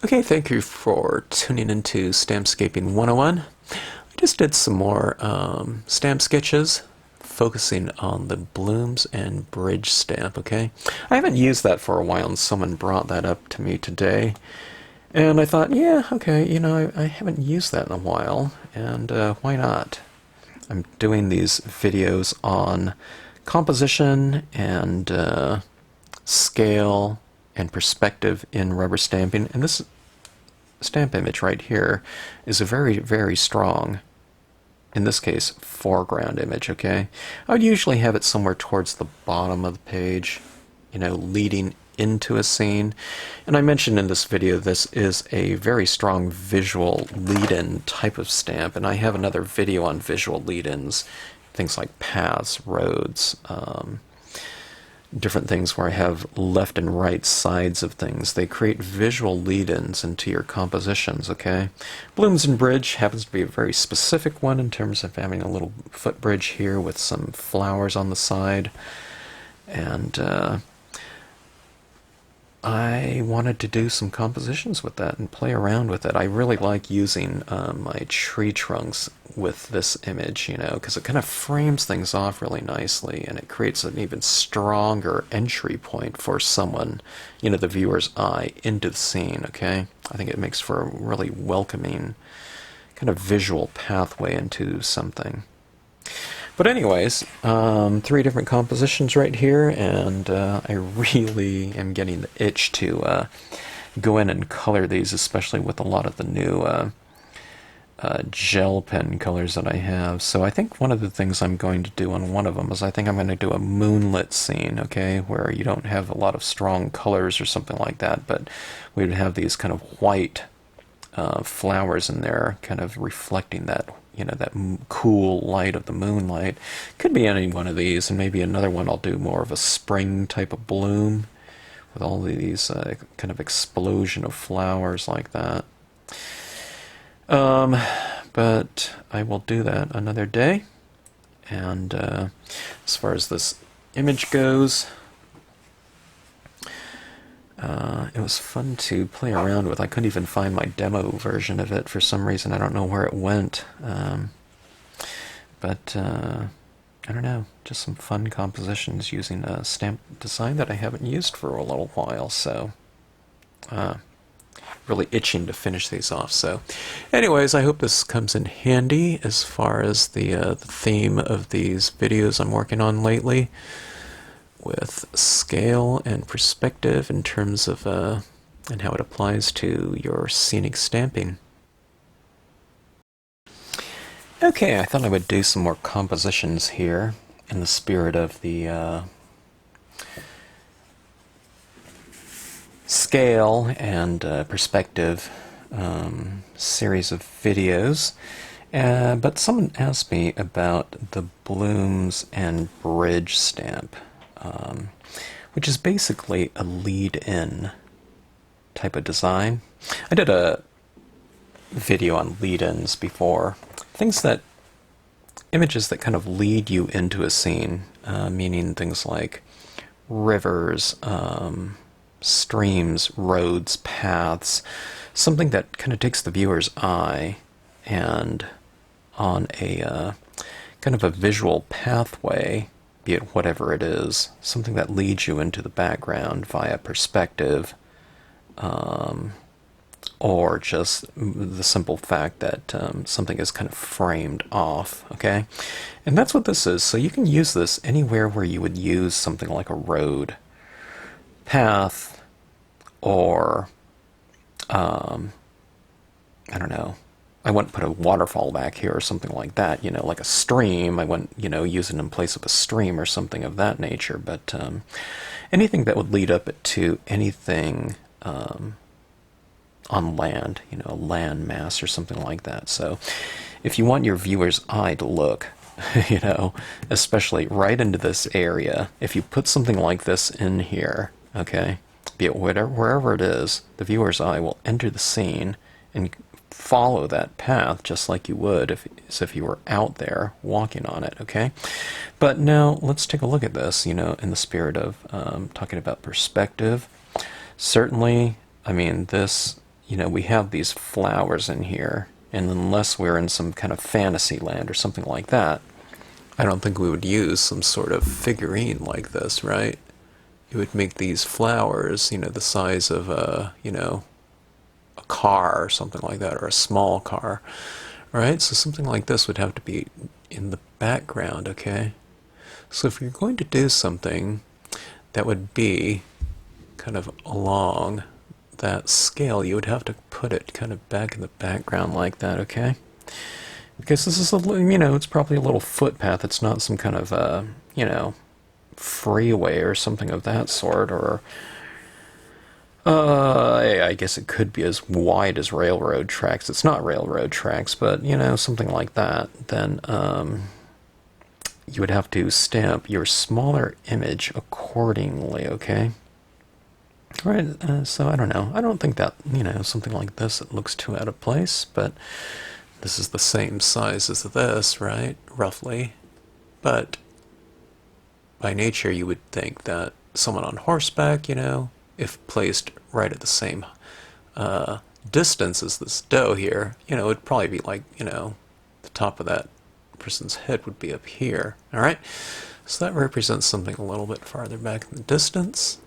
Okay, thank you for tuning into Stampscaping 101. I just did some more stamp sketches focusing on the blooms and bridge stamp, okay? I haven't used that for a while and someone brought that up to me today. And I thought, yeah, okay, I haven't used that in a while, and why not? I'm doing these videos on composition and scale and perspective in rubber stamping, and this stamp image right here is a very, very strong, in this case, foreground image, okay? I would usually have it somewhere towards the bottom of the page, leading into a scene. And I mentioned in this video this is a very strong visual lead-in type of stamp, and I have another video on visual lead-ins, things like paths, roads, different things where I have left and right sides of things. They create visual lead-ins into your compositions, okay? Blooms and Bridge happens to be a very specific one in terms of having a little footbridge here with some flowers on the side. And I wanted to do some compositions with that and play around with it. I really like using my tree trunks with this image, because it kind of frames things off really nicely, and it creates an even stronger entry point for someone, the viewer's eye, into the scene, okay? I think it makes for a really welcoming kind of visual pathway into something. But anyways, 3 different compositions right here, and I really am getting the itch to go in and color these, especially with a lot of the new gel pen colors that I have. So I think one of the things I'm going to do on one of them is I think I'm going to do a moonlit scene, okay, where you don't have a lot of strong colors or something like that, but we would have these kind of white flowers in there, kind of reflecting that that cool light of the moonlight. Could be any one of these, and maybe another one I'll do more of a spring type of bloom with all these kind of explosion of flowers like that. But I will do that another day. And as far as this image goes, it was fun to play around with. I couldn't even find my demo version of it for some reason. I don't know where it went. But I don't know, just some fun compositions using a stamp design that I haven't used for a little while. So really itching to finish these off. So anyways, I hope this comes in handy as far as the theme of these videos I'm working on lately, with scale and perspective in terms of and how it applies to your scenic stamping. Okay, I thought I would do some more compositions here in the spirit of the scale and perspective series of videos. But someone asked me about the blooms and bridge stamp, which is basically a lead-in type of design. I did a video on lead-ins before. Images that kind of lead you into a scene, meaning things like rivers, streams, roads, paths, something that kind of takes the viewer's eye and on a kind of a visual pathway, be it whatever it is, something that leads you into the background via perspective, or just the simple fact that something is kind of framed off, okay? And that's what this is. So you can use this anywhere where you would use something like a road, path, or, I don't know, I wouldn't put a waterfall back here or something like that, like a stream. I wouldn't, use it in place of a stream or something of that nature, but anything that would lead up to anything on land, a land mass or something like that. So if you want your viewer's eye to look, especially right into this area, if you put something like this in here, okay, be it wherever it is, the viewer's eye will enter the scene and follow that path just like you would as if you were out there walking on it, okay? But now let's take a look at this, in the spirit of talking about perspective. Certainly, I mean, this, you know, we have these flowers in here, and unless we're in some kind of fantasy land or something like that, I don't think we would use some sort of figurine like this, right? It would make these flowers, you know, the size of a, you know, a car or something like that, or a small car, right? So something like this would have to be in the background, okay? So if you're going to do something that would be kind of along that scale, you would have to put it kind of back in the background like that, okay? Because this is a, you know, it's probably a little footpath. It's not some kind of, you know, freeway or something of that sort, or I guess it could be as wide as railroad tracks. It's not railroad tracks, but, you know, something like that. Then you would have to stamp your smaller image accordingly, okay? All right, so I don't know. I don't think that, you know, something like this, it looks too out of place, but this is the same size as this, right? Roughly. But by nature, you would think that someone on horseback, you know, if placed right at the same distance as this doe here, you know, it'd probably be like, you know, the top of that person's head would be up here. All right? So that represents something a little bit farther back in the distance.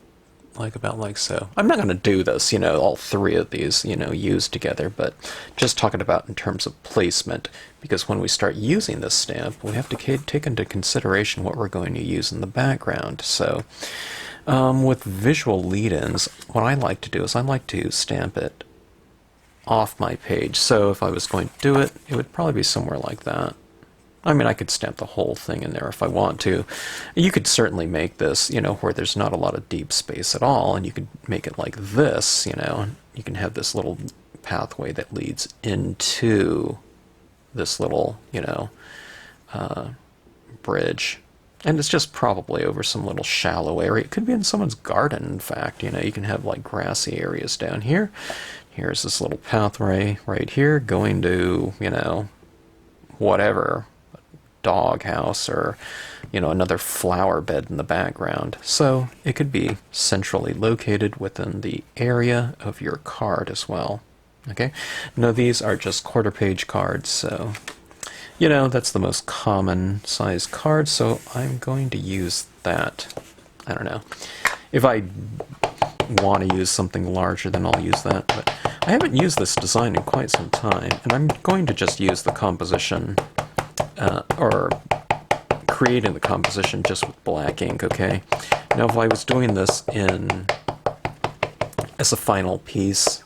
Like about like so. I'm not going to do this, you know, all three of these, you know, used together, but just talking about in terms of placement, because when we start using this stamp, we have to take into consideration what we're going to use in the background. So with visual lead-ins, what I like to do is I like to stamp it off my page. So if I was going to do it, it would probably be somewhere like that. I mean, I could stamp the whole thing in there if I want to. You could certainly make this, you know, where there's not a lot of deep space at all, and you could make it like this, you know, and you can have this little pathway that leads into this little, you know, bridge. And it's just probably over some little shallow area. It could be in someone's garden, in fact. You know, you can have like grassy areas down here. Here's this little pathway right here going to, you know, whatever, dog house, or, you know, another flower bed in the background. So it could be centrally located within the area of your card as well. Okay, now these are just quarter page cards, so, you know, that's the most common size card, so I'm going to use that. I don't know. If I want to use something larger, then I'll use that, but I haven't used this design in quite some time, and I'm going to just use the composition, or creating the composition just with black ink, okay? Now if I was doing this as a final piece,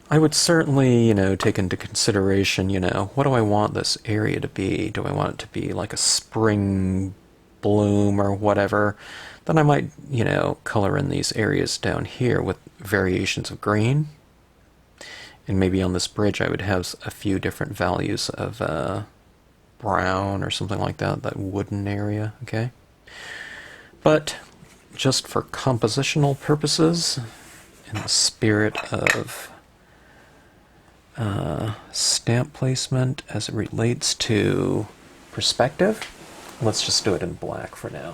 I would certainly, you know, take into consideration, you know, what do I want this area to be? Do I want it to be like a spring bloom or whatever? Then I might, you know, color in these areas down here with variations of green. And maybe on this bridge I would have a few different values of brown or something like that, that wooden area, okay? But just for compositional purposes, in the spirit of stamp placement as it relates to perspective, let's just do it in black for now.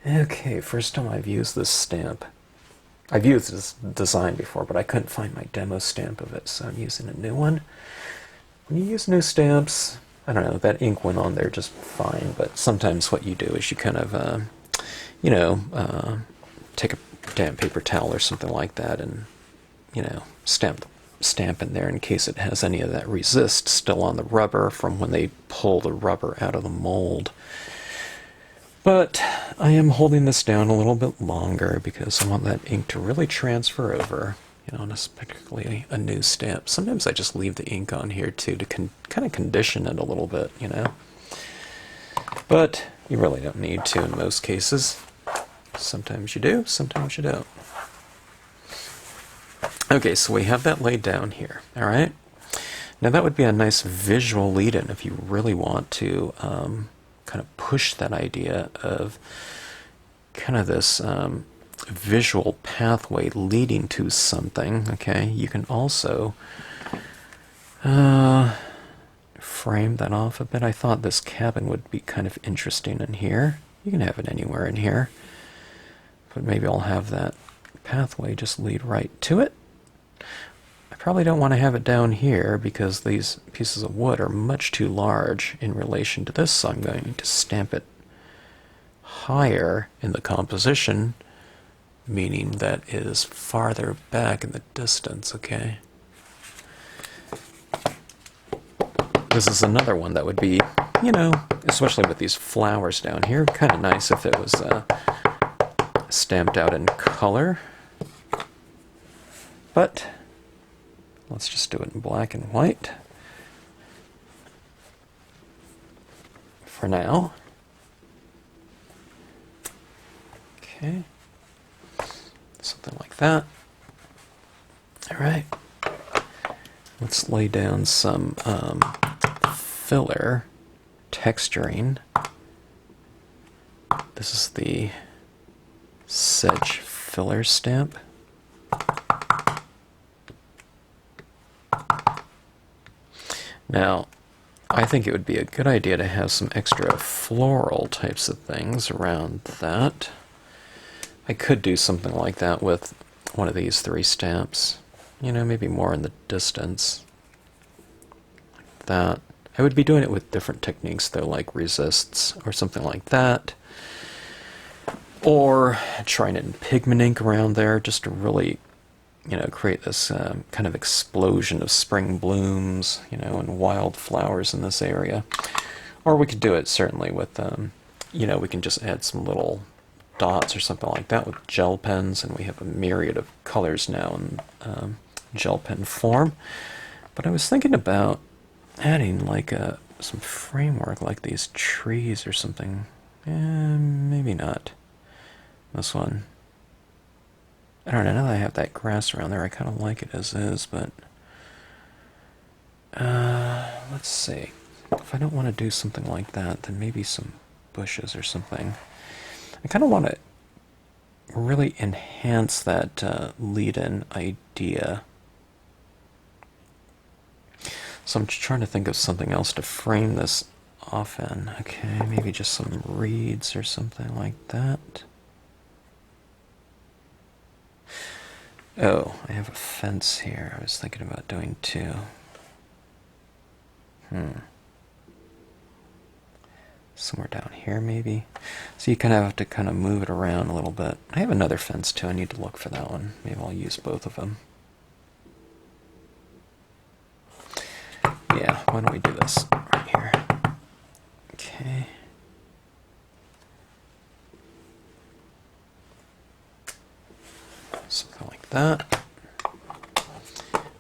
Okay, first time I've used this stamp. I've used this design before, but I couldn't find my demo stamp of it, so I'm using a new one. When you use new stamps, I don't know, that ink went on there just fine, but sometimes what you do is you kind of, you know, take a damp paper towel or something like that and, you know, stamp in there in case it has any of that resist still on the rubber from when they pull the rubber out of the mold. But I am holding this down a little bit longer because I want that ink to really transfer over, you know, on particularly a new stamp. Sometimes I just leave the ink on here too to kind of condition it a little bit, you know. But you really don't need to in most cases. Sometimes you do, sometimes you don't. Okay, so we have that laid down here, all right? Now that would be a nice visual lead-in if you really want to kind of push that idea of kind of this visual pathway leading to something, okay? You can also frame that off a bit. I thought this cabin would be kind of interesting in here. You can have it anywhere in here, but maybe I'll have that pathway just lead right to it. I probably don't want to have it down here because these pieces of wood are much too large in relation to this, so I'm going to stamp it higher in the composition, meaning that it is farther back in the distance, okay? This is another one that would be, you know, especially with these flowers down here, kind of nice if it was stamped out in color. But let's just do it in black and white for now. Okay, something like that. All right, let's lay down some filler texturing. This is the Sedge filler stamp. Now, I think it would be a good idea to have some extra floral types of things around that. I could do something like that with one of these 3 stamps. You know, maybe more in the distance. Like that. I would be doing it with different techniques though, like resists or something like that. Or trying it in pigment ink around there just to really, you know, create this kind of explosion of spring blooms, you know, and wildflowers in this area. Or we could do it certainly with, you know, we can just add some little dots or something like that with gel pens, and we have a myriad of colors now in gel pen form. But I was thinking about adding like some framework like these trees or something. Maybe not. This one. I don't know, now that I have that grass around there, I kind of like it as is, but let's see. If I don't want to do something like that, then maybe some bushes or something. I kind of want to really enhance that lead-in idea. So I'm just trying to think of something else to frame this off in. Okay, maybe just some reeds or something like that. Oh, I have a fence here. I was thinking about doing 2. Somewhere down here, maybe. So you kind of have to kind of move it around a little bit. I have another fence, too. I need to look for that one. Maybe I'll use both of them. Yeah, why don't we do this right here? Okay. Something like that.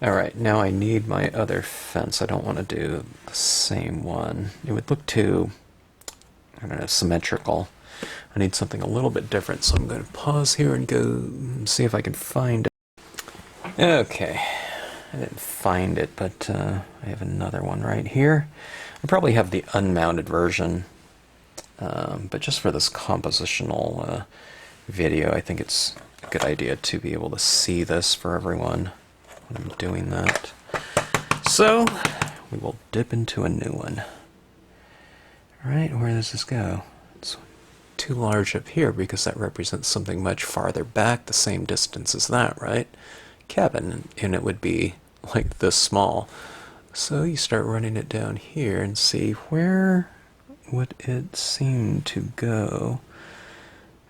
Alright, now I need my other fence. I don't want to do the same one. It would look too, I don't know, symmetrical. I need something a little bit different, so I'm going to pause here and go see if I can find it. Okay, I didn't find it, but I have another one right here. I probably have the unmounted version, but just for this compositional video, I think it's a good idea to be able to see this for everyone when I'm doing that. So, we will dip into a new one. Alright, where does this go? It's too large up here because that represents something much farther back, the same distance as that, right? Cabin, and it would be like this small. So you start running it down here and see where would it seem to go.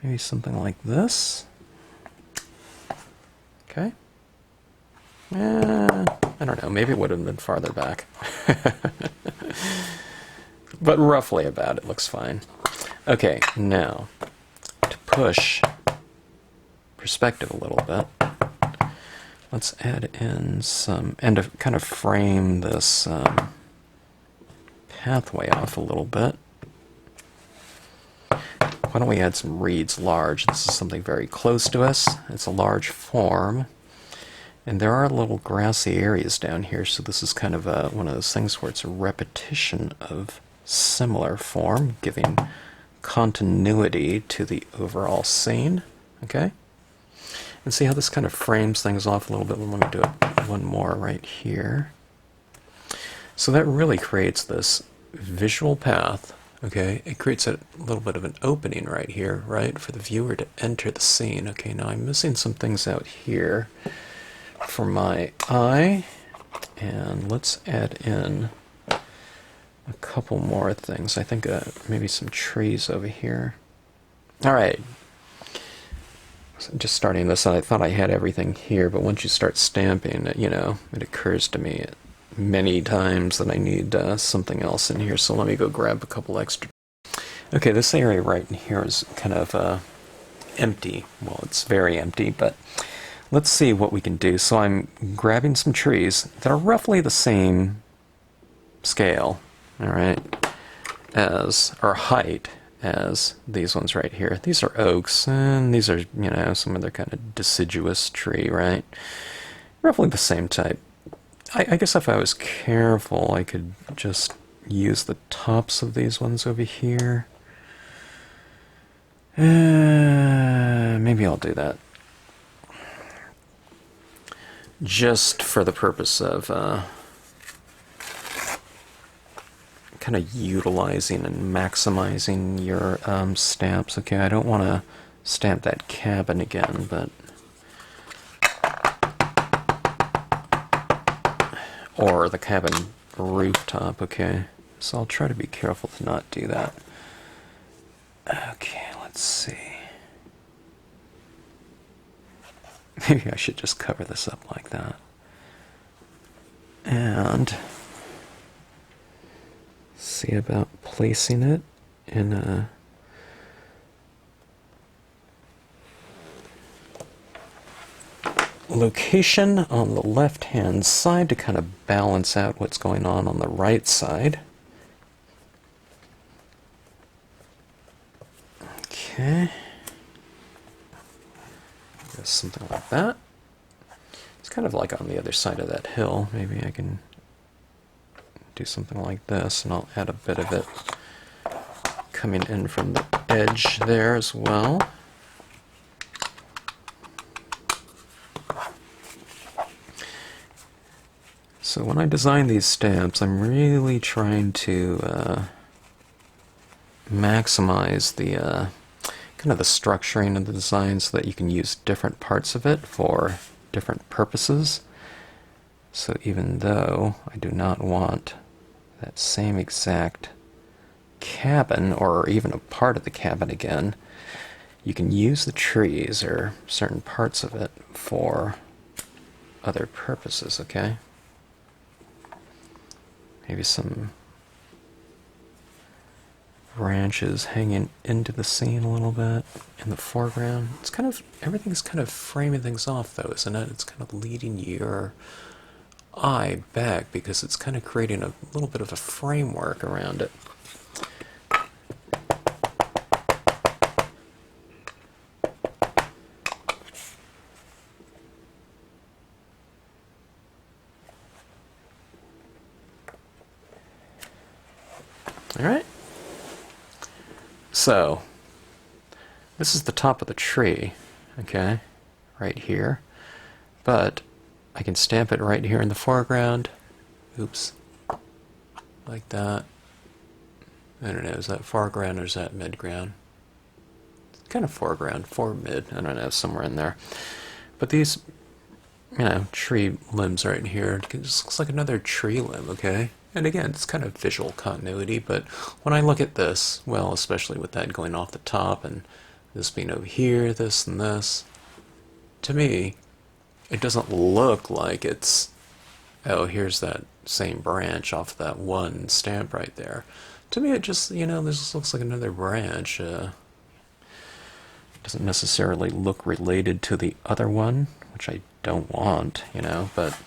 Maybe something like this. Okay. I don't know, maybe it would have been farther back. But roughly about it looks fine. Okay, now, to push perspective a little bit, let's add in some, and to kind of frame this pathway off a little bit, why don't we add some reeds large? This is something very close to us. It's a large form. And there are little grassy areas down here, so this is kind of one of those things where it's a repetition of similar form, giving continuity to the overall scene. Okay? And see how this kind of frames things off a little bit. Let me do it one more right here. So that really creates this visual path Okay, it creates a little bit of an opening right here, right, for the viewer to enter the scene. Okay, now I'm missing some things out here for my eye, and let's add in a couple more things. I think maybe some trees over here. All right. So just starting this, I thought I had everything here, but once you start stamping, it occurs to me many times that I need something else in here, so let me go grab a couple extra. Okay, this area right in here is kind of empty. Well, it's very empty, but let's see what we can do. So I'm grabbing some trees that are roughly the same scale, all right, or height as these ones right here. These are oaks, and these are, some other kind of deciduous tree, right? Roughly the same type. I guess if I was careful, I could just use the tops of these ones over here. Maybe I'll do that. Just for the purpose of kind of utilizing and maximizing your stamps. Okay, I don't want to stamp that cabin again, but... or the cabin rooftop, okay? So I'll try to be careful to not do that. Okay, let's see. Maybe I should just cover this up like that. And see about placing it in a location on the left-hand side to kind of balance out what's going on the right side. Okay. Just something like that. It's kind of like on the other side of that hill. Maybe I can do something like this, and I'll add a bit of it coming in from the edge there as well. So when I design these stamps, I'm really trying to maximize the kind of the structuring of the design so that you can use different parts of it for different purposes. So even though I do not want that same exact cabin, or even a part of the cabin again, you can use the trees or certain parts of it for other purposes, okay? Maybe some branches hanging into the scene a little bit in the foreground. It's kind of, everything's kind of framing things off though, isn't it? It's kind of leading your eye back because it's kind of creating a little bit of a framework around it. Alright, so this is the top of the tree, okay, right here, but I can stamp it right here in the foreground. Oops, like that. I don't know, is that foreground or is that midground? It's kind of foreground, mid, I don't know, somewhere in there. But these, tree limbs right here, it just looks like another tree limb, okay? And again, it's kind of visual continuity, but when I look at this, well, especially with that going off the top and this being over here, this and this, to me, it doesn't look like it's, oh, here's that same branch off that one stamp right there. To me, it just, this looks like another branch. Doesn't necessarily look related to the other one, which I don't want, but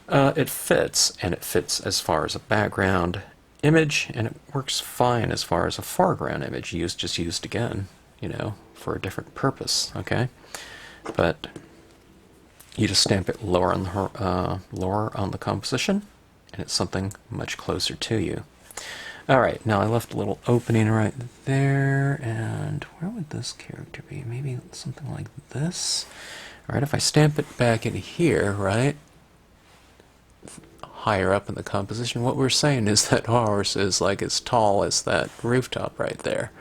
it fits, and it fits as far as a background image, and it works fine as far as a foreground image just used again, for a different purpose, okay? But you just stamp it lower on the composition, and it's something much closer to you. Alright, now I left a little opening right there, and where would this character be? Maybe something like this? Alright, if I stamp it back in here, right, higher up in the composition. What we're saying is that ours is like as tall as that rooftop right there.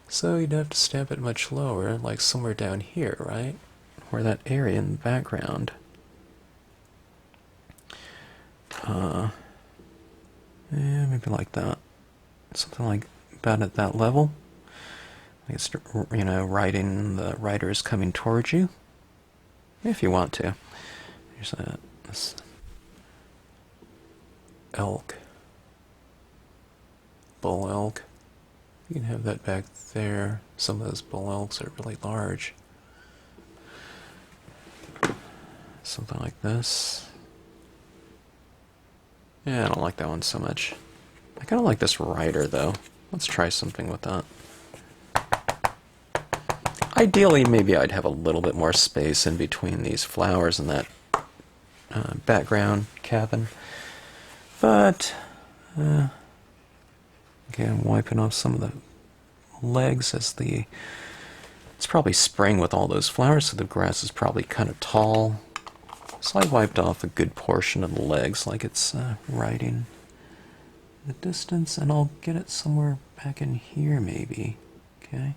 So you'd have to stamp it much lower, like somewhere down here, right? Where that area in the background. Yeah, maybe like that. Something like about at that level. It's, you know, writing, the writer is coming towards you. If you want to. Here's this elk. Bull elk. You can have that back there. Some of those bull elks are really large. Something like this. Yeah, I don't like that one so much. I kind of like this rider, though. Let's try something with that. Ideally, maybe I'd have a little bit more space in between these flowers and that background cabin. But, okay, I'm wiping off some of the legs as the... It's probably spring with all those flowers, so the grass is probably kind of tall. So I wiped off a good portion of the legs like it's writing the distance, and I'll get it somewhere back in here maybe. Okay.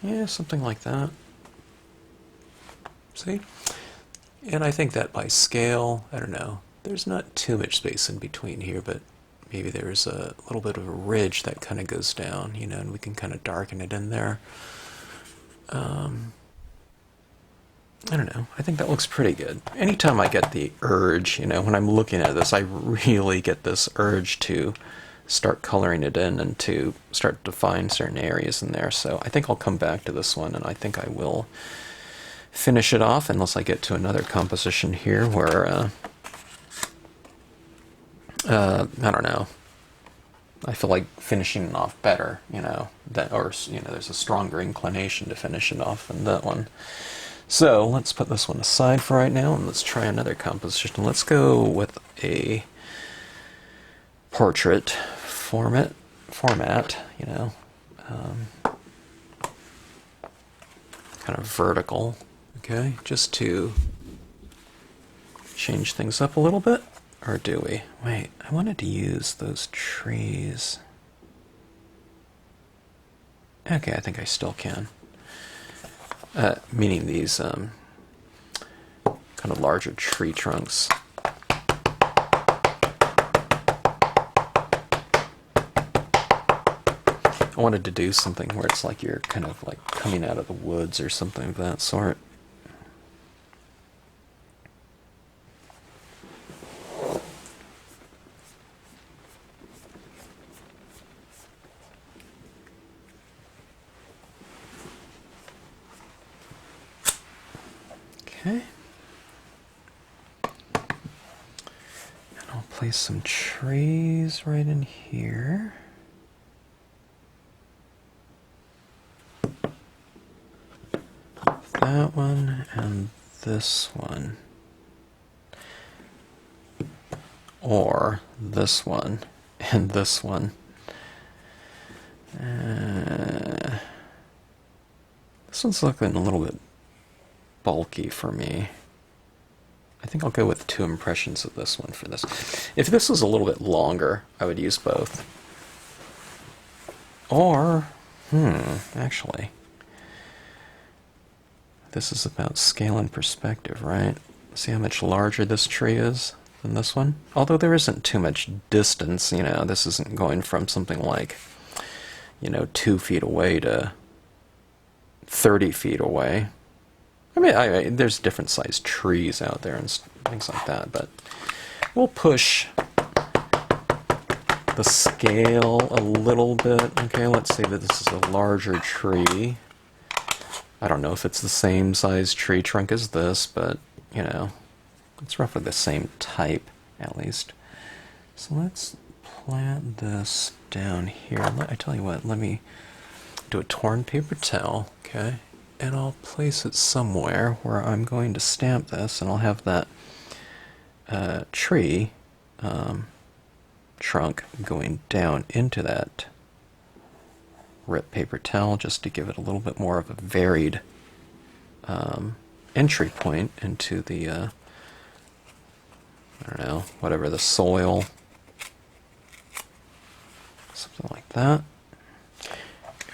Yeah, something like that. See? And I think that by scale, I don't know, there's not too much space in between here, but maybe there's a little bit of a ridge that kind of goes down, you know, and we can kind of darken it in there. I don't know. I think that looks pretty good. Anytime I get the urge, you know, when I'm looking at this, I really get this urge to start coloring it in and to start to define certain areas in there. So I think I'll come back to this one, and I think I will finish it off unless I get to another composition here where, I don't know, I feel like finishing it off better, you know, that, or, you know, there's a stronger inclination to finish it off than that one. So let's put this one aside for right now, and let's try another composition. Let's go with a portrait format, you know, kind of vertical, okay, just to change things up a little bit. Or do we? Wait, I wanted to use those trees. Okay, I think I still can. Meaning these kind of larger tree trunks. I wanted to do something where it's like you're kind of like coming out of the woods or something of that sort. Okay. And I'll place some trees right in here. That one and this one. Or this one and this one. This one's looking a little bit bulky for me. I think I'll go with 2 impressions of this one for this. If this was a little bit longer, I would use both. Or, actually, this is about scale and perspective, right? See how much larger this tree is than this one? Although there isn't too much distance, you know, this isn't going from something like, you know, 2 feet away to 30 feet away. I mean, there's different sized trees out there and things like that, but we'll push the scale a little bit. Okay, let's say that this is a larger tree. I don't know if it's the same size tree trunk as this, but, you know, it's roughly the same type, at least. So let's plant this down here. I tell you what, let me do a torn paper towel, okay? And I'll place it somewhere where I'm going to stamp this, and I'll have that tree trunk going down into that rip paper towel just to give it a little bit more of a varied entry point into the, I don't know, whatever, the soil, something like that.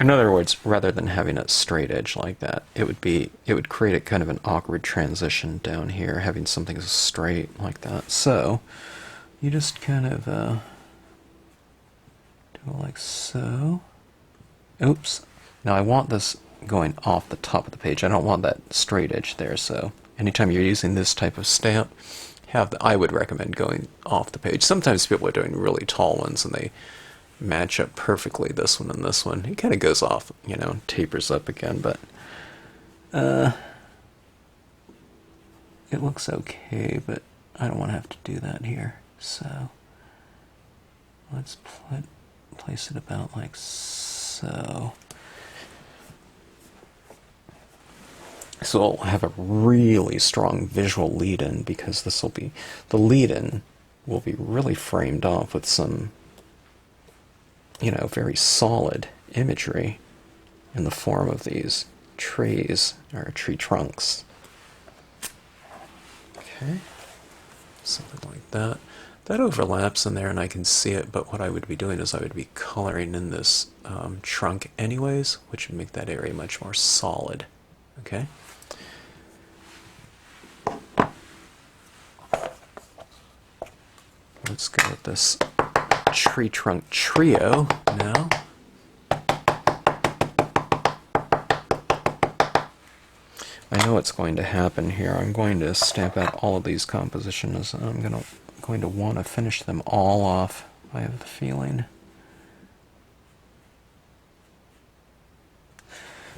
In other words, rather than having a straight edge like that, it would create a kind of an awkward transition down here, having something straight like that. So you just kind of do it like so. Oops. Now I want this going off the top of the page. I don't want that straight edge there, so anytime you're using this type of stamp, I would recommend going off the page. Sometimes people are doing really tall ones and they match up perfectly, this one and this one. It kind of goes off, you know, tapers up again, but it looks okay, but I don't want to have to do that here. So let's place it about like so. So I'll have a really strong visual lead-in, because this will be, the lead-in will be really framed off with some, you know, very solid imagery in the form of these trees, or tree trunks. Okay, something like that. That overlaps in there and I can see it, but what I would be doing is I would be coloring in this trunk anyways, which would make that area much more solid. Okay? Let's go with this tree trunk trio now. I know what's going to happen here. I'm going to stamp out all of these compositions, and I'm going to want to finish them all off, I have the feeling.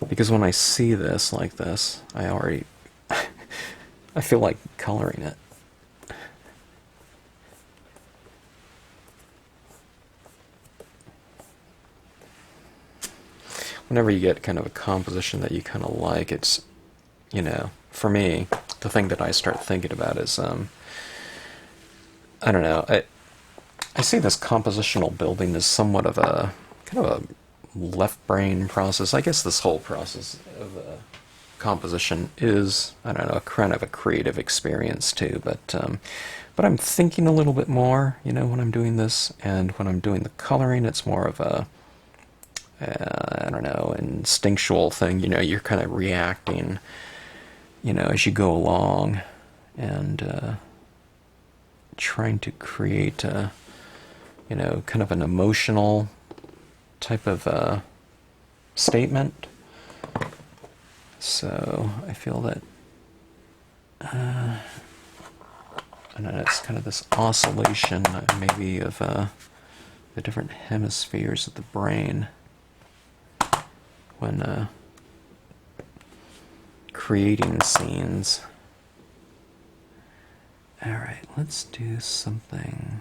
Because when I see this like this, I feel like coloring it. Whenever you get kind of a composition that you kind of like, it's, you know, for me, the thing that I start thinking about is, I don't know, I see this compositional building as somewhat of a, kind of a left brain process. I guess this whole process of composition is, I don't know, kind of a creative experience too, but I'm thinking a little bit more, you know, when I'm doing this, and when I'm doing the coloring, it's more of a, I don't know, instinctual thing. You know, you're kind of reacting, you know, as you go along, and trying to create a, you know, kind of an emotional type of statement. So I feel that, I don't know, it's kind of this oscillation maybe of the different hemispheres of the brain when creating scenes. Alright, let's do something.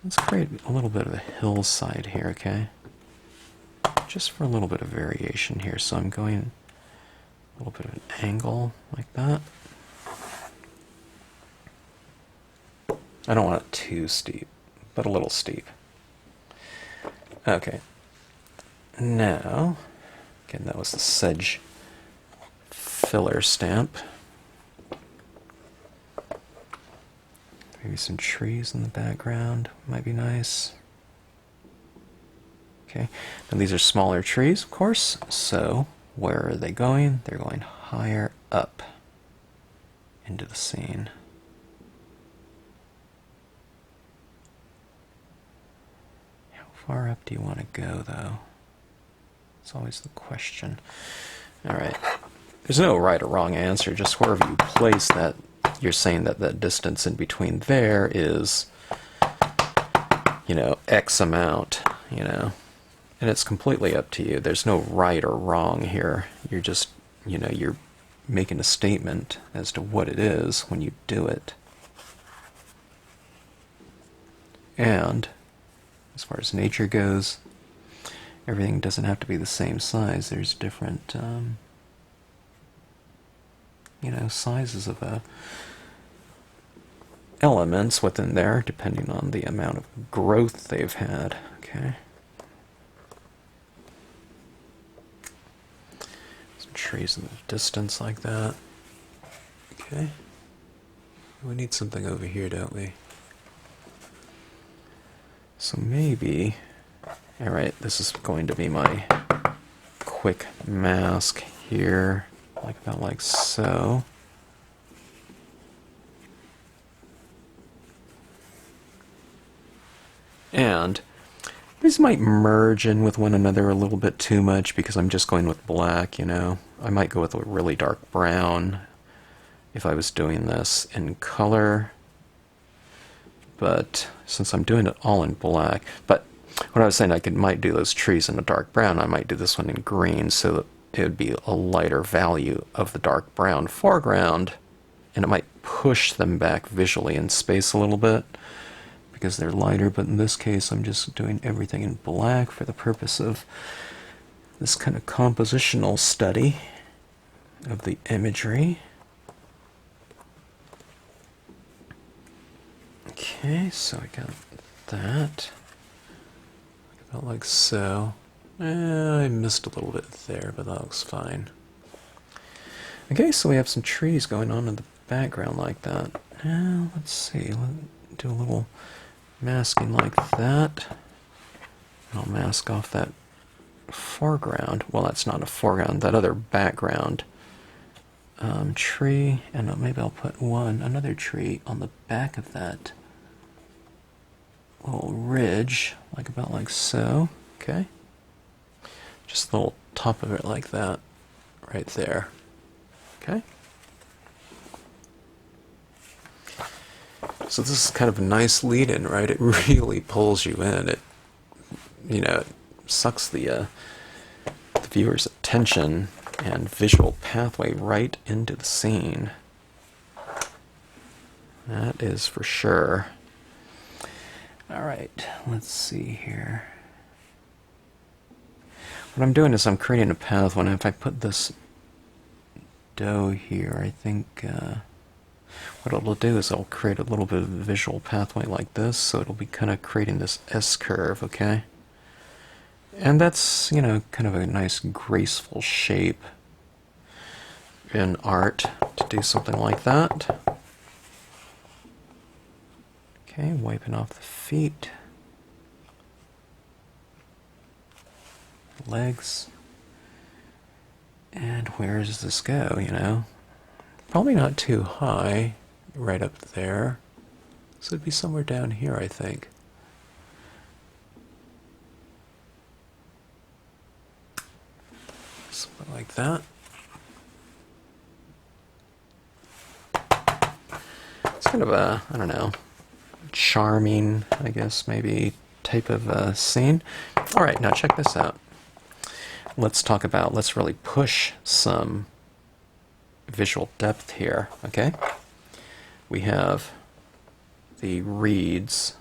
Let's create a little bit of a hillside here, okay? Just for a little bit of variation here. So I'm going a little bit of an angle like that. I don't want it too steep, but a little steep. Okay. Now, again, that was the Sedge filler stamp. Maybe some trees in the background might be nice. Okay, now these are smaller trees, of course, so where are they going? They're going higher up into the scene. How far up do you want to go, though? It's always the question. Alright, there's no right or wrong answer, just wherever you place that, you're saying that that distance in between there is, you know, X amount, you know. And it's completely up to you. There's no right or wrong here. You're just, you know, you're making a statement as to what it is when you do it. And as far as nature goes, everything doesn't have to be the same size. There's different, you know, sizes of elements within there, depending on the amount of growth they've had. Okay. Some trees in the distance like that. Okay. We need something over here, don't we? So maybe... Alright, this is going to be my quick mask here, like about like so. And these might merge in with one another a little bit too much because I'm just going with black, you know. I might go with a really dark brown if I was doing this in color. But since I'm doing it all in black, but what I was saying, might do those trees in a dark brown. I might do this one in green so that it would be a lighter value of the dark brown foreground, and it might push them back visually in space a little bit because they're lighter, but in this case I'm just doing everything in black for the purpose of this kind of compositional study of the imagery. Okay, so I got that. About like so. I missed a little bit there, but that looks fine. Okay, so we have some trees going on in the background like that. Now, let's see. Let's do a little masking like that. And I'll mask off that foreground. Well, that's not a foreground. That other background tree. And maybe I'll put another tree on the back of that little ridge, like about like so. Okay, just the little top of it like that, right there. Okay. So this is kind of a nice lead-in, right? It really pulls you in. It, you know, it sucks the viewer's attention and visual pathway right into the scene. That is for sure. All right, let's see here. What I'm doing is I'm creating a path. When if I put this dough here, I think what it'll do is it'll create a little bit of a visual pathway like this, so it'll be kind of creating this S-curve, okay? And that's, you know, kind of a nice graceful shape in art to do something like that. Okay, wiping off the feet, legs, and where does this go, you know? Probably not too high, right up there. So it'd be somewhere down here, I think. Something like that. It's kind of a, I don't know, charming, I guess, maybe type of scene. All right, now check this out. Let's really push some visual depth here, okay? We have the reeds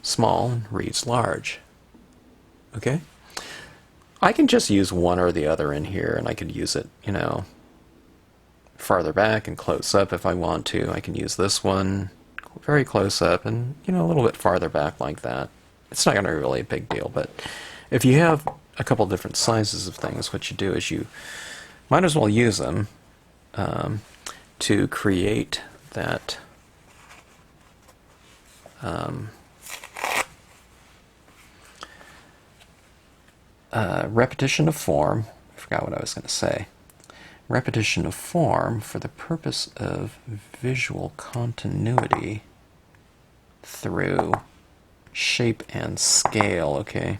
small and reeds large, okay? I can just use one or the other in here, and I could use it, you know, farther back and close up if I want to. I can use this one very close up and, you know, a little bit farther back like that. It's not going to be really a big deal, but if you have a couple different sizes of things, what you do is you might as well use them to create that repetition of form. I forgot what I was going to say. Repetition of form for the purpose of visual continuity through shape and scale, okay?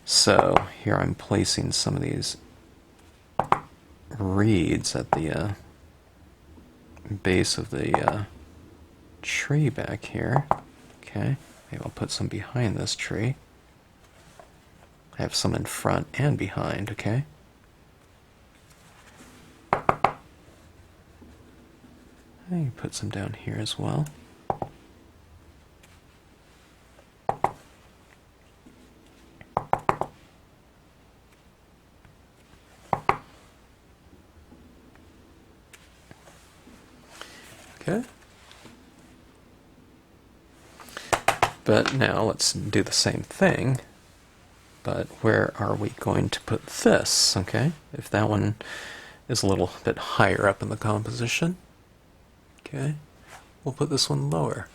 So here I'm placing some of these reeds at the base of the tree back here. Okay, maybe I'll put some behind this tree. I have some in front and behind, okay? I can put some down here as well. Okay. But now let's do the same thing, but where are we going to put this? Okay, if that one is a little bit higher up in the composition, okay, we'll put this one lower.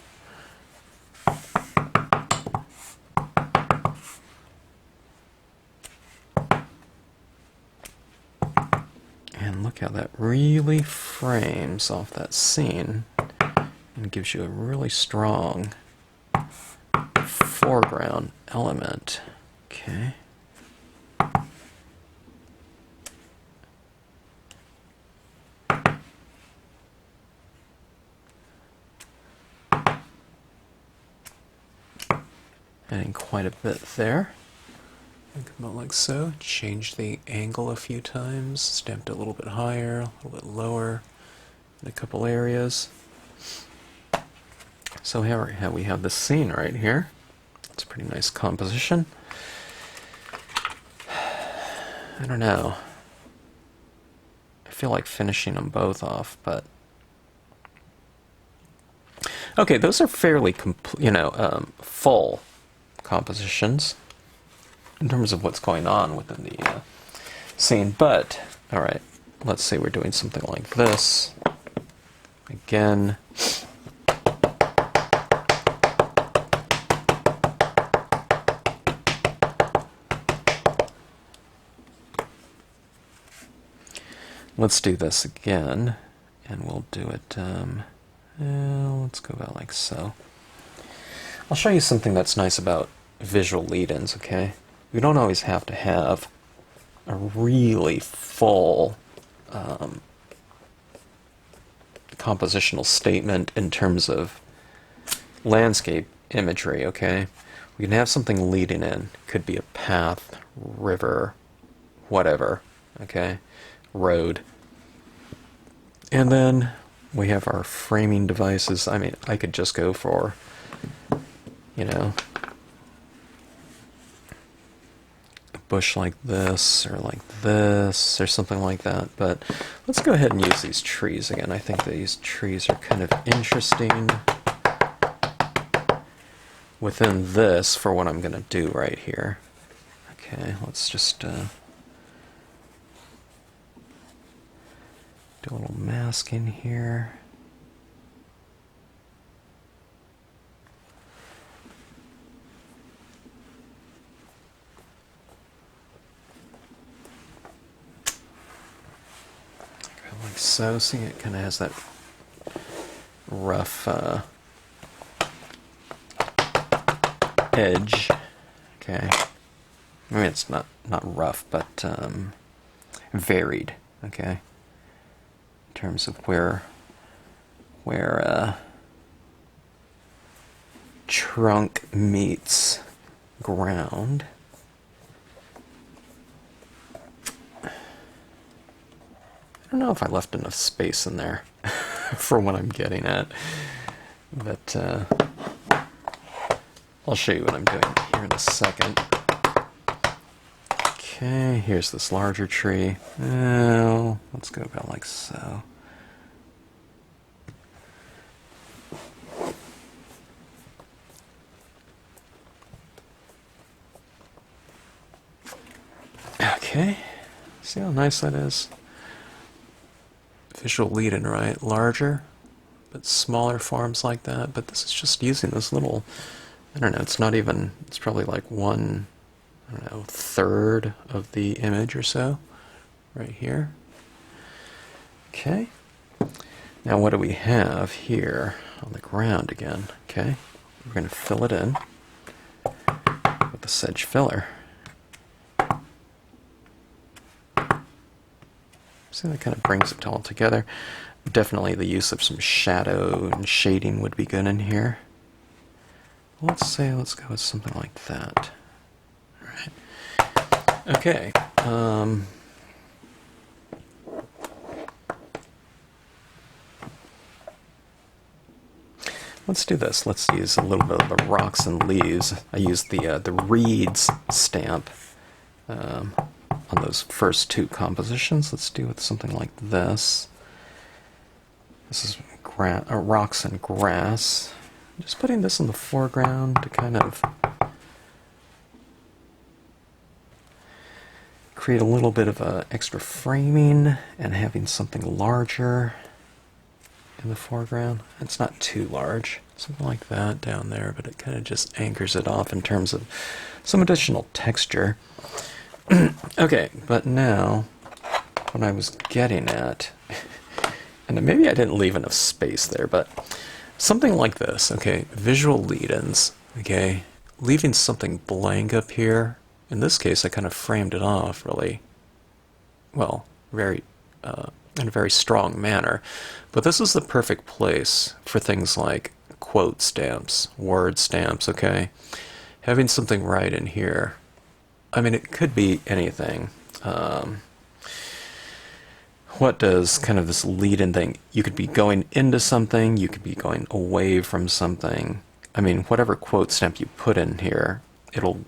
And look how that really frames off that scene and gives you a really strong foreground element. Okay. Adding quite a bit there. Think about like so. Change the angle a few times, stamped it a little bit higher, a little bit lower in a couple areas. So here we have this scene right here. It's a pretty nice composition. I don't know. I feel like finishing them both off, but okay, those are fairly full compositions in terms of what's going on within the scene. But all right, let's say we're doing something like this again. Let's do this again, and we'll do it, let's go about like so. I'll show you something that's nice about visual lead-ins, okay? We don't always have to have a really full compositional statement in terms of landscape imagery, okay? We can have something leading in. Could be a path, river, whatever, okay? Road. And then we have our framing devices. I mean, I could just go for, you know, a bush like this or something like that. But let's go ahead and use these trees again. I think these trees are kind of interesting within this for what I'm going to do right here. Okay, let's just do a little masking here. Like so. See, it kind of has that rough edge. Okay. I mean, it's not rough, but varied. Okay. In terms of where trunk meets ground. I don't know if I left enough space in there for what I'm getting at, but I'll show you what I'm doing here in a second. Okay, here's this larger tree. Well, let's go about like so. Okay, see how nice that is? Visual lead-in, right? Larger, but smaller forms like that. But this is just using this little, I don't know, it's not even, it's probably like one, I don't know, third of the image or so, right here. Okay. Now what do we have here on the ground again? Okay. We're going to fill it in with the Sedge filler. So that kind of brings it all together. Definitely the use of some shadow and shading would be good in here. Let's go with something like that. All right. Okay. Let's do this. Let's use a little bit of the rocks and leaves. I used the reeds stamp on those first two compositions. Let's do with something like this. This is rocks and grass. Just putting this in the foreground to kind of create a little bit of extra framing and having something larger in the foreground. It's not too large, something like that down there, but it kind of just anchors it off in terms of some additional texture. Okay, but now what I was getting at, and maybe I didn't leave enough space there, but something like this, okay, visual lead-ins, okay, leaving something blank up here. In this case, I kind of framed it off really, well, very in a very strong manner. But this is the perfect place for things like quote stamps, word stamps, okay? Having something right in here. I mean, it could be anything. What does kind of this lead-in thing? You could be going into something, you could be going away from something. I mean, whatever quote stamp you put in here, it'll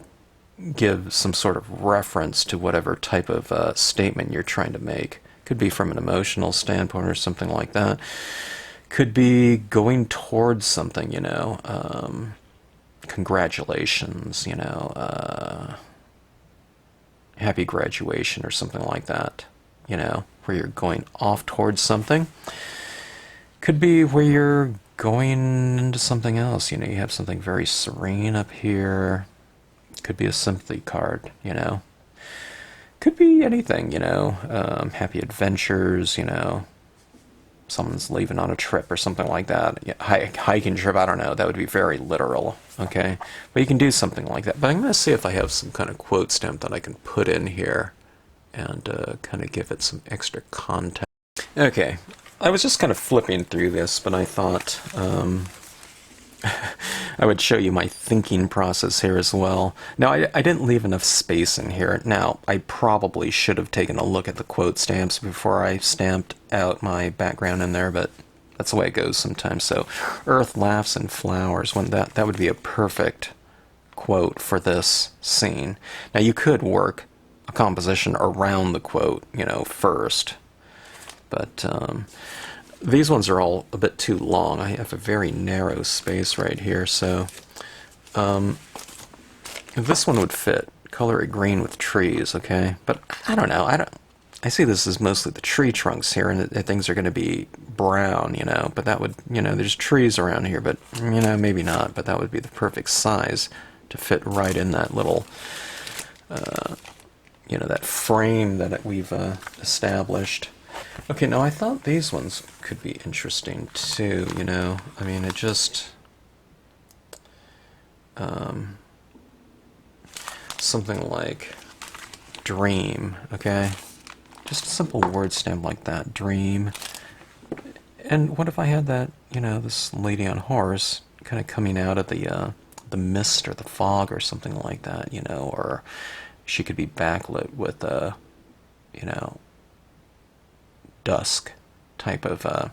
give some sort of reference to whatever type of statement you're trying to make. Could be from an emotional standpoint or something like that. Could be going towards something, you know, congratulations, you know, happy graduation or something like that, you know, where you're going off towards something. Could be where you're going into something else, you know, you have something very serene up here. Could be a sympathy card, you know. Could be anything, you know, happy adventures, you know, someone's leaving on a trip or something like that. Yeah, hiking trip, I don't know, that would be very literal, okay? But you can do something like that. But I'm going to see if I have some kind of quote stamp that I can put in here and kind of give it some extra context. Okay, I was just kind of flipping through this, but I thought I would show you my thinking process here as well. Now, I didn't leave enough space in here. Now, I probably should have taken a look at the quote stamps before I stamped out my background in there, but that's the way it goes sometimes. So, Earth laughs and flowers, when that would be a perfect quote for this scene. Now, you could work a composition around the quote, you know, first, but these ones are all a bit too long. I have a very narrow space right here, so this one would fit. Color it green with trees, okay? But I don't know. I see this as mostly the tree trunks here, and things are going to be brown, you know. But that would, you know, there's trees around here, but you know, maybe not. But that would be the perfect size to fit right in that little, you know, that frame that we've established. Okay, now I thought these ones could be interesting too, you know. I mean, it just something like dream, okay? Just a simple word stamp like that, dream. And what if I had that, you know, this lady on horse kind of coming out of the mist or the fog or something like that, you know, or she could be backlit with you know, dusk type of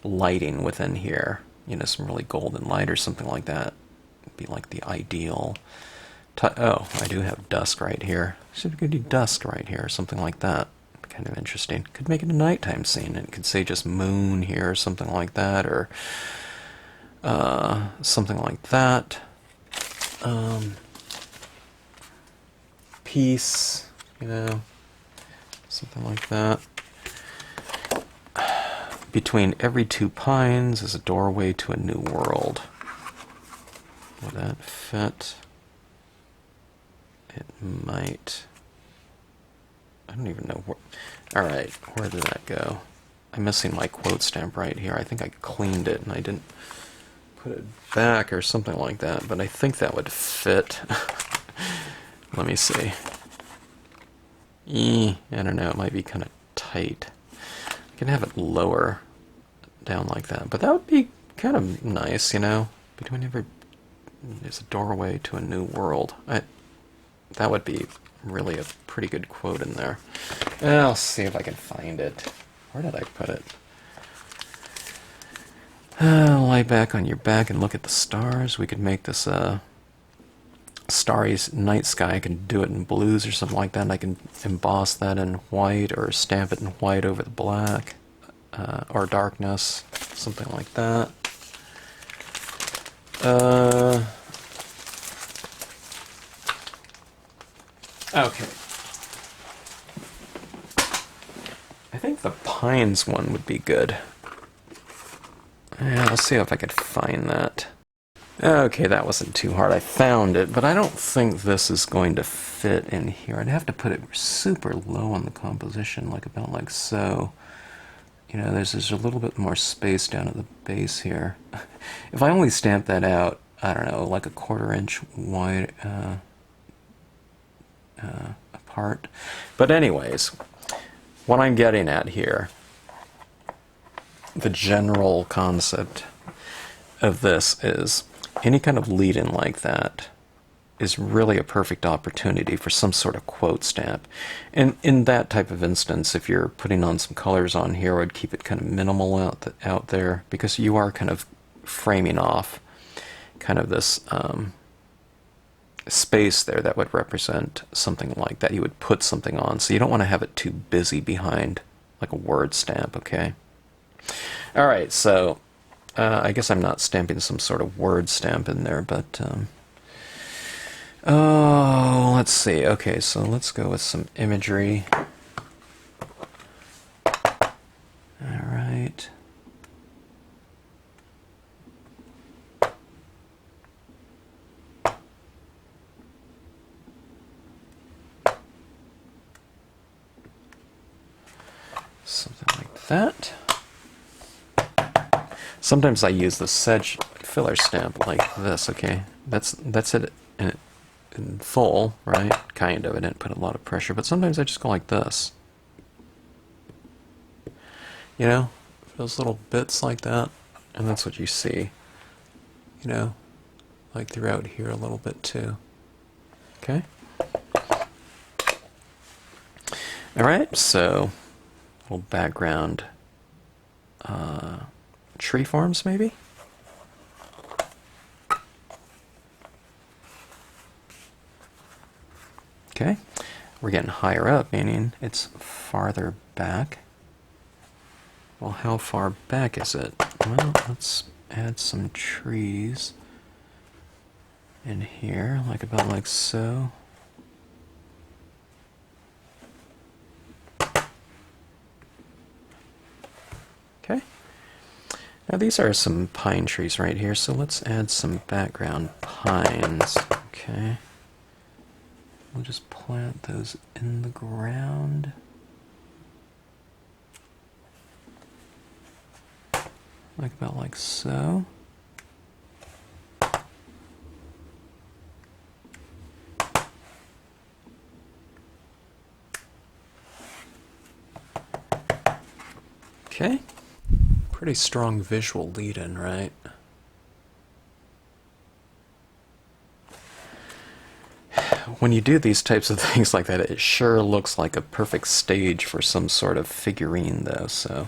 lighting within here, you know, some really golden light or something like that. It'd be like the ideal. Oh, I do have dusk right here. So we could do dusk right here, or something like that. Kind of interesting. Could make it a nighttime scene, and it could say just moon here, or something like that, or something like that. Peace, you know, something like that. Between every two pines is a doorway to a new world. Will that fit? It might. I don't even know where. Alright, where did that go? I'm missing my quote stamp right here. I think I cleaned it and I didn't put it back or something like that, but I think that would fit. Let me see. I don't know, it might be kind of tight. I can have it lower down like that, but that would be kind of nice, you know? Between every... There's a doorway to a new world. That would be really a pretty good quote in there. I'll see if I can find it. Where did I put it? Lie back on your back and look at the stars. We could make this starry night sky. I can do it in blues or something like that, and I can emboss that in white or stamp it in white over the black, or darkness, something like that. Okay. think the pines one would be good. Yeah, I'll see if I could find that. Okay, that wasn't too hard. I found it, but I don't think this is going to fit in here. I'd have to put it super low on the composition, like about like so. You know, there's a little bit more space down at the base here. If I only stamp that out, I don't know, like a 1/4 inch wide apart. But anyways, what I'm getting at here, the general concept of this is any kind of lead-in like that is really a perfect opportunity for some sort of quote stamp. And in that type of instance, if you're putting on some colors on here, I'd keep it kind of minimal out there, because you are kind of framing off kind of this space there that would represent something like that. You would put something on, so you don't want to have it too busy behind like a word stamp, okay? All right, so I guess I'm not stamping some sort of word stamp in there, but oh, let's see. Okay, so let's go with some imagery. All right. Something like that. Sometimes I use the Sedge filler stamp like this, okay? That's it in full, right? Kind of. I didn't put a lot of pressure, but sometimes I just go like this. You know? Those little bits like that. And that's what you see. You know? Like throughout here a little bit too. Okay? Alright, so little background tree forms maybe? Okay, we're getting higher up, meaning it's farther back. Well, how far back is it? Well, let's add some trees in here, like about like so. Okay. Now these are some pine trees right here, so let's add some background pines. Okay. We'll just plant those in the ground. Like about like so. Okay. Pretty strong visual lead-in, right? When you do these types of things like that, it sure looks like a perfect stage for some sort of figurine, though, so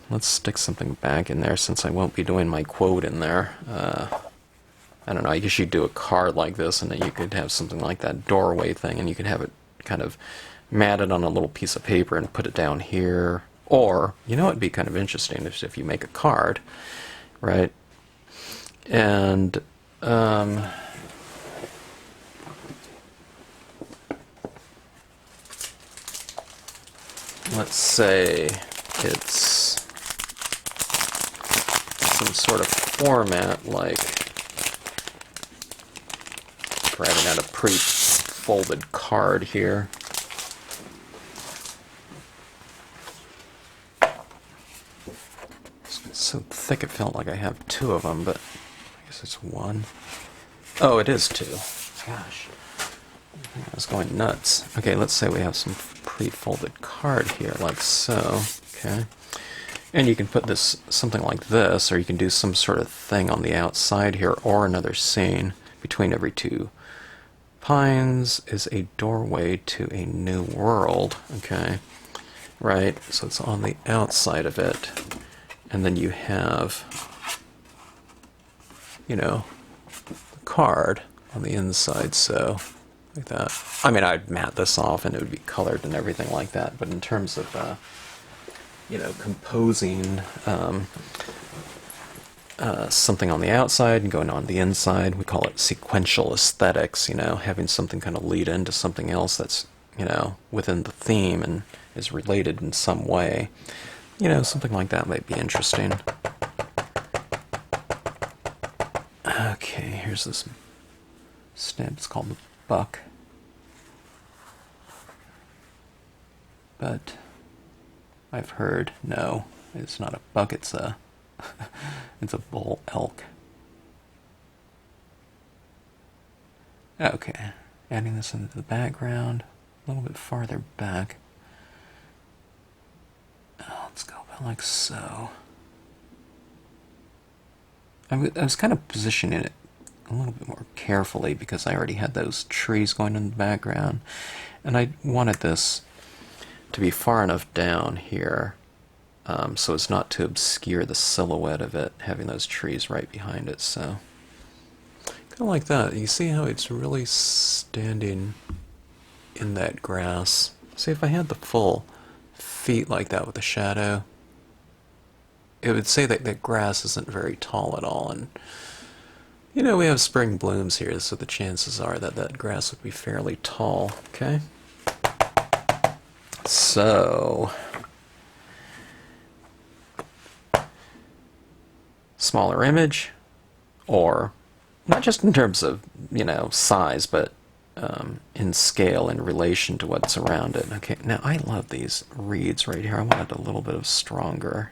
let's stick something back in there since I won't be doing my quote in there. I don't know, I guess you'd do a card like this, and then you could have something like that doorway thing, and you could have it kind of matted on a little piece of paper and put it down here. Or, you know, it'd be kind of interesting if you make a card, right? And let's say it's some sort of format like writing out a pre-folded card here. So thick it felt like I have two of them, but I guess it's one. Oh, it is two. Gosh. I was going nuts. Okay, let's say we have some pre-folded card here, like so. Okay. And you can put this, something like this, or you can do some sort of thing on the outside here, or another scene between every two pines is a doorway to a new world. Okay. Right, so it's on the outside of it. And then you have, you know, the card on the inside, so like that. I mean, I'd mat this off and it would be colored and everything like that, but in terms of, you know, composing something on the outside and going on the inside, we call it sequential aesthetics, you know, having something kind of lead into something else that's, you know, within the theme and is related in some way. You know, something like that might be interesting. Okay, here's this stamp. It's called the Buck. But I've heard, no, it's not a buck, it's a it's a bull elk. Okay, adding this into the background, a little bit farther back. Let's go about like so. I was kind of positioning it a little bit more carefully because I already had those trees going in the background, and I wanted this to be far enough down here so as not to obscure the silhouette of it, having those trees right behind it. So kind of like that. You see how it's really standing in that grass. See, if I had the full feet like that with the shadow, it would say that the grass isn't very tall at all. And you know, we have spring blooms here, so the chances are that that grass would be fairly tall. Okay, so smaller image, or not just in terms of, you know, size, but in scale in relation to what's around it. Okay, now I love these reeds right here. I wanted a little bit of stronger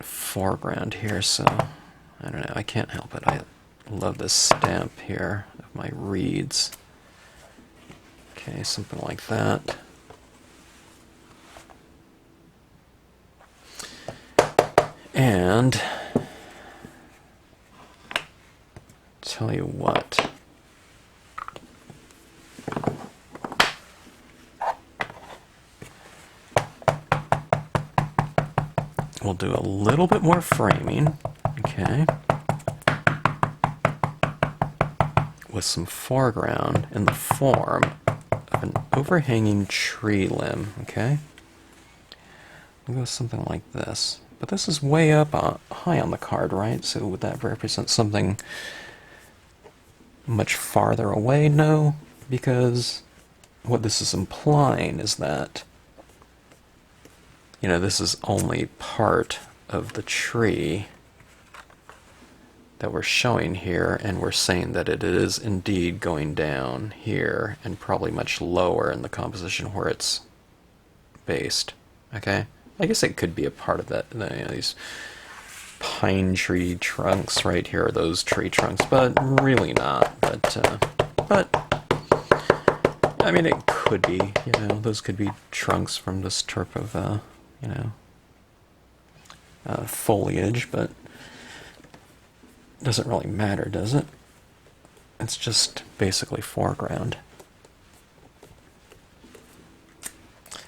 foreground here, so I don't know, I can't help it. I love this stamp here of my reeds. Okay, something like that. And tell you what, we'll do a little bit more framing, okay, with some foreground in the form of an overhanging tree limb, okay? We'll go something like this. But this is way up high on the card, right? So would that represent something much farther away? No, because what this is implying is that, you know, this is only part of the tree that we're showing here, and we're saying that it is indeed going down here and probably much lower in the composition where it's based. Okay? I guess it could be a part of that, you know, these pine tree trunks right here, are those tree trunks, but really not. But I mean, it could be, you know, those could be trunks from this type of, you know, foliage, but it doesn't really matter, does it? It's just basically foreground.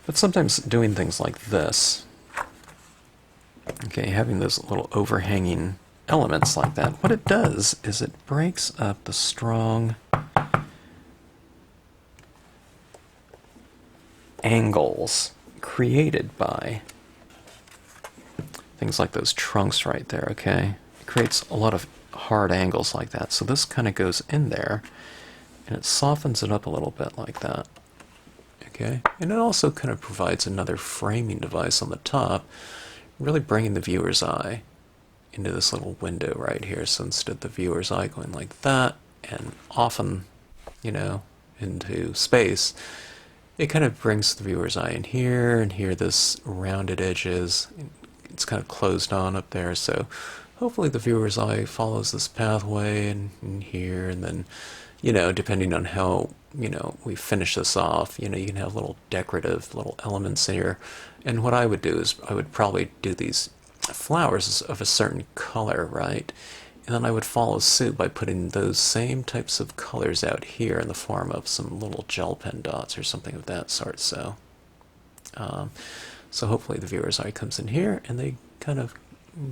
But sometimes doing things like this, okay, having those little overhanging elements like that, what it does is it breaks up the strong angles created by things like those trunks right there, okay? It creates a lot of hard angles like that. So this kind of goes in there, and it softens it up a little bit like that. Okay, and it also kind of provides another framing device on the top, really bringing the viewer's eye into this little window right here. So instead of the viewer's eye going like that and often, you know, into space, it kind of brings the viewer's eye in here, and here this rounded edges. It's kind of closed on up there, so hopefully the viewer's eye follows this pathway and here, and then, you know, depending on how, you know, we finish this off, you know, you can have little decorative little elements here. And what I would do is I would probably do these flowers of a certain color, right? And then I would follow suit by putting those same types of colors out here in the form of some little gel pen dots or something of that sort. So, so hopefully the viewer's eye comes in here, and they kind of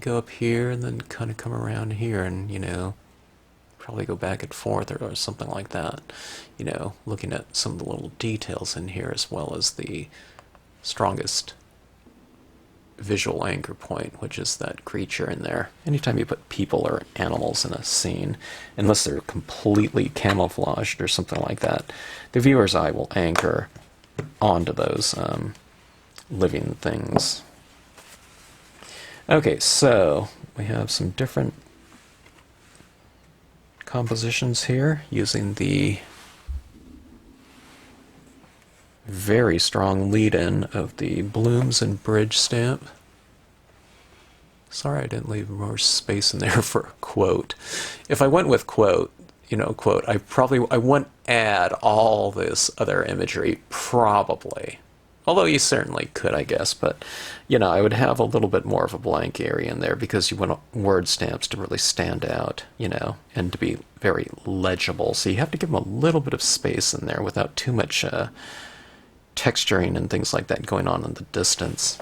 go up here and then kind of come around here, and, you know, probably go back and forth or something like that, you know, looking at some of the little details in here as well as the strongest visual anchor point, which is that creature in there. Anytime you put people or animals in a scene, unless they're completely camouflaged or something like that, the viewer's eye will anchor onto those living things. Okay, so we have some different compositions here using the very strong lead-in of the Blooms and Bridge stamp. Sorry I didn't leave more space in there for a quote. If I went with quote, quote, I wouldn't add all this other imagery, probably. Although you certainly could, I guess, but, I would have a little bit more of a blank area in there because you want word stamps to really stand out, and to be very legible. So you have to give them a little bit of space in there without too much texturing and things like that going on in the distance.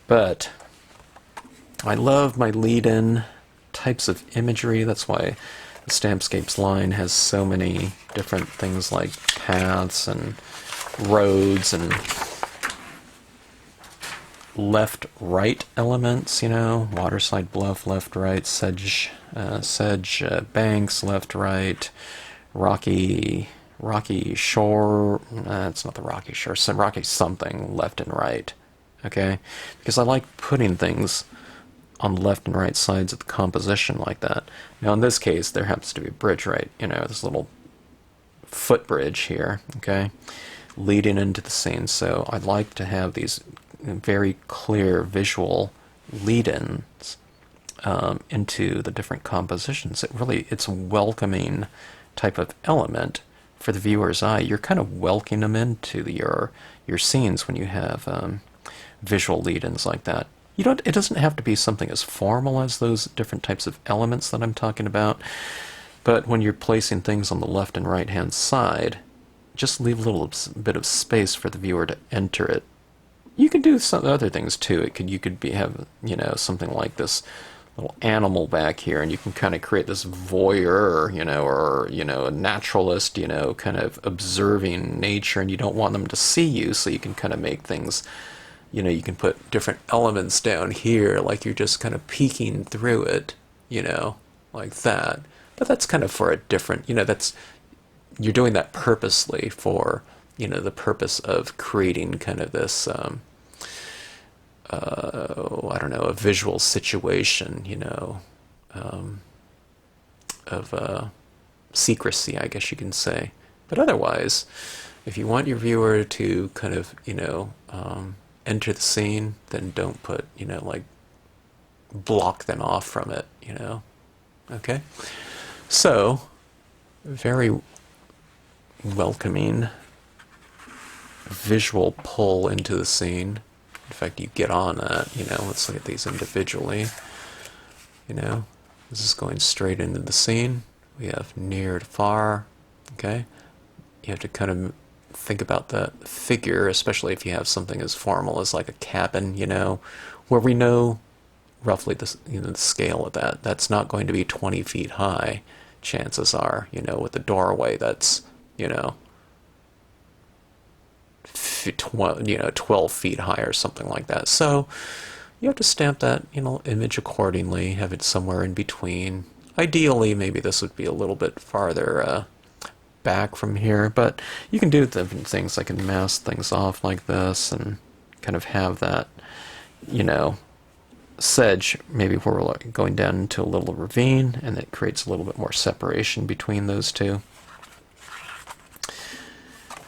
But I love my lead-in types of imagery. That's why the Stampscapes line has so many different things like paths and roads and left-right elements, waterside bluff, left-right, sedge banks, left-right, rocky shore, it's not the rocky shore, some rocky something, left and right, okay? Because I like putting things on the left and right sides of the composition like that. Now in this case, there happens to be a bridge, right? This little footbridge here, okay? Leading into the scene, so I like to have these very clear visual lead-ins into the different compositions. It's a welcoming type of element for the viewer's eye. You're kind of welcoming them into your scenes when you have visual lead-ins like that. It doesn't have to be something as formal as those different types of elements that I'm talking about, but when you're placing things on the left and right hand side, just leave a little bit of space for the viewer to enter it. You could do some other things too. You could have something like this little animal back here, and you can kind of create this voyeur, or a naturalist, kind of observing nature, and you don't want them to see you, so you can kind of make things, you can put different elements down here, like you're just kind of peeking through it, like that. But that's kind of for a different, you're doing that purposely for, the purpose of creating kind of this, I don't know, a visual situation, of secrecy, I guess you can say. But otherwise, if you want your viewer to kind of, enter the scene, then don't put, like, block them off from it, Okay? So, very welcoming visual pull into the scene. In fact, you get on that, let's look at these individually. This is going straight into the scene. We have near to far, okay? You have to kind of think about the figure, especially if you have something as formal as like a cabin, where we know roughly the scale of that. That's not going to be 20 feet high, chances are, with the doorway that's, 12 feet high or something like that. So you have to stamp that, image accordingly, have it somewhere in between. Ideally, maybe this would be a little bit farther back from here, but you can do different things. I can mask things off like this and kind of have that, sedge, maybe where we're going down into a little ravine, and it creates a little bit more separation between those two.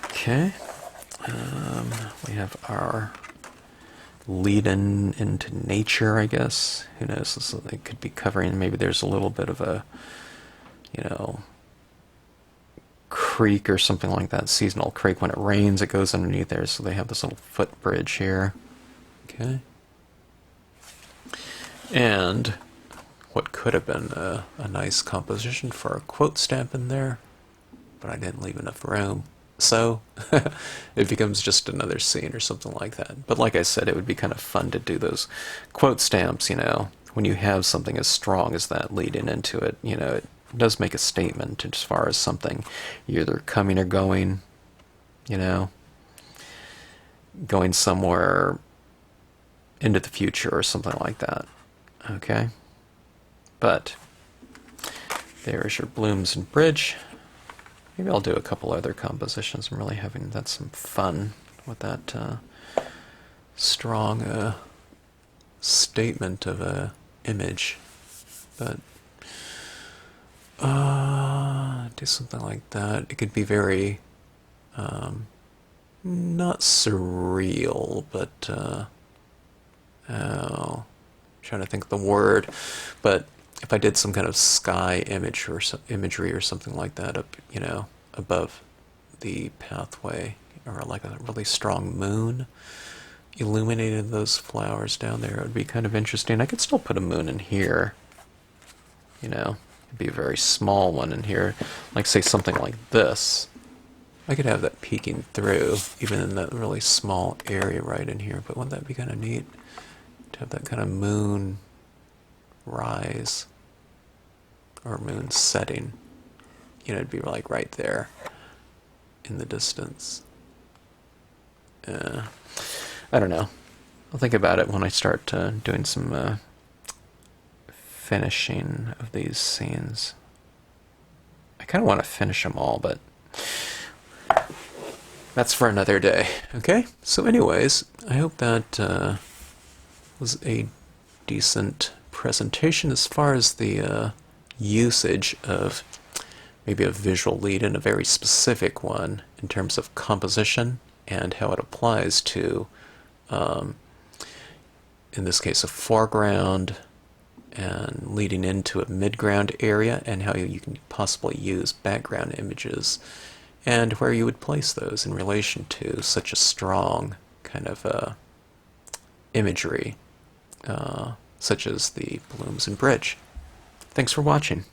Okay. We have our lead-in into nature, I guess. Who knows? It could be covering, maybe there's a little bit of a, creek or something like that, seasonal creek. When it rains, it goes underneath there, so they have this little footbridge here. Okay. And what could have been a nice composition for a quote stamp in there, but I didn't leave enough room. So it becomes just another scene or something like that. But like I said, it would be kind of fun to do those quote stamps, when you have something as strong as that leading into it, it does make a statement as far as something you're either coming or going, going somewhere into the future or something like that. Okay? But there's your blooms and bridge. Maybe I'll do a couple other compositions. I'm really having some fun with that strong statement of a image. But do something like that. It could be very not surreal, but I'm trying to think of the word. But if I did some kind of sky image or imagery or something like that up, above the pathway, or like a really strong moon illuminated those flowers down there, it would be kind of interesting. I could still put a moon in here, it'd be a very small one in here, like say something like this. I could have that peeking through, even in that really small area right in here, but wouldn't that be kind of neat to have that kind of moon rise or moon setting? It'd be like right there in the distance. I don't know. I'll think about it when I start doing some finishing of these scenes. I kind of want to finish them all, but that's for another day. Okay? So anyways, I hope that was a decent presentation as far as the usage of maybe a visual lead and a very specific one in terms of composition and how it applies to, in this case, a foreground and leading into a midground area, and how you can possibly use background images and where you would place those in relation to such a strong kind of imagery, such as the blooms and bridge. Thanks for watching.